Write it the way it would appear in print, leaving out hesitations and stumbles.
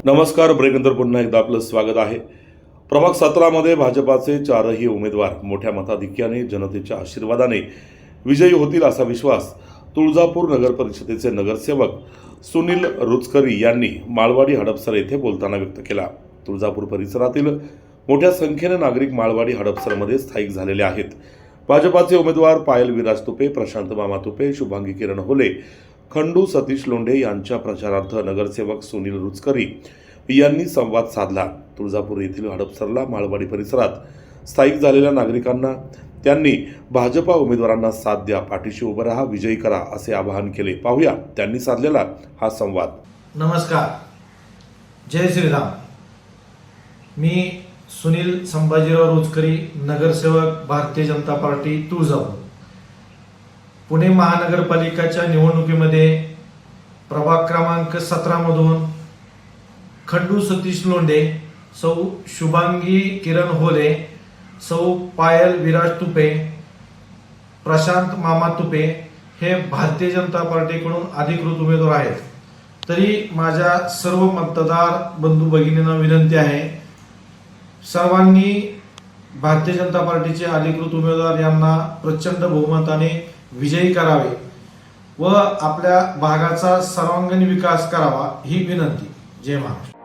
नमस्कार. ब्रेकनंतर पुन्हा एकदा आपलं स्वागत आहे. प्रभाग 17 मध्ये भाजपाचे चारही उमेदवार मोठ्या मताधिक्याने जनतेच्या आशीर्वादाने विजयी होतील असा विश्वास तुळजापूर नगर परिषदेचे नगरसेवक सुनील रुचकरी यांनी माळवाडी हडपसर येथे बोलताना व्यक्त केला. तुळजापूर परिसरातील मोठ्या संख्येने नागरिक माळवाडी हडपसरमध्ये स्थायिक झालेले आहेत. भाजपाचे उमेदवार पायल विराज तुपे, प्रशांत मामा तुपे, शुभांगी किरण होले, खंडू सतीश लोंढे यांच्या प्रचारार्थ नगरसेवक सुनील रुचकरी यांनी संवाद साधला. तुळजापूर येथील हडपसरला माळवाडी परिसरात स्थायिक झालेल्या नागरिकांना त्यांनी भाजपा उमेदवारांना साथ द्या, पाठीशी उभं राहा, विजयी करा असे आवाहन केले. पाहूया त्यांनी साधलेला हा संवाद. नमस्कार, जय श्रीराम. मी सुनील संभाजीराव रुचकरी, नगरसेवक, भारतीय जनता पार्टी, तुळजापूर. पुणे महानगरपालिकेच्या निवडणुकीमध्ये प्रभाग क्रमांक 17 मधून खंडू सतीश लोंढे, सौ शुभांगी किरण होले, सौ पायल विराज तुपे, प्रशांत मामा तुपे हे भारतीय जनता पार्टीकडून अधिकृत उमेदवार आहेत. तरी माझ्या सर्व मतदार बंधू भगिनींना विनंती आहे, सर्वांनी भारतीय जनता पार्टीचे अधिकृत उमेदवार यांना प्रचंड बहुमताने विजयी करावे व आपल्या भागाचा सर्वांगीण विकास करावा ही विनंती. जय महाराष्ट्र.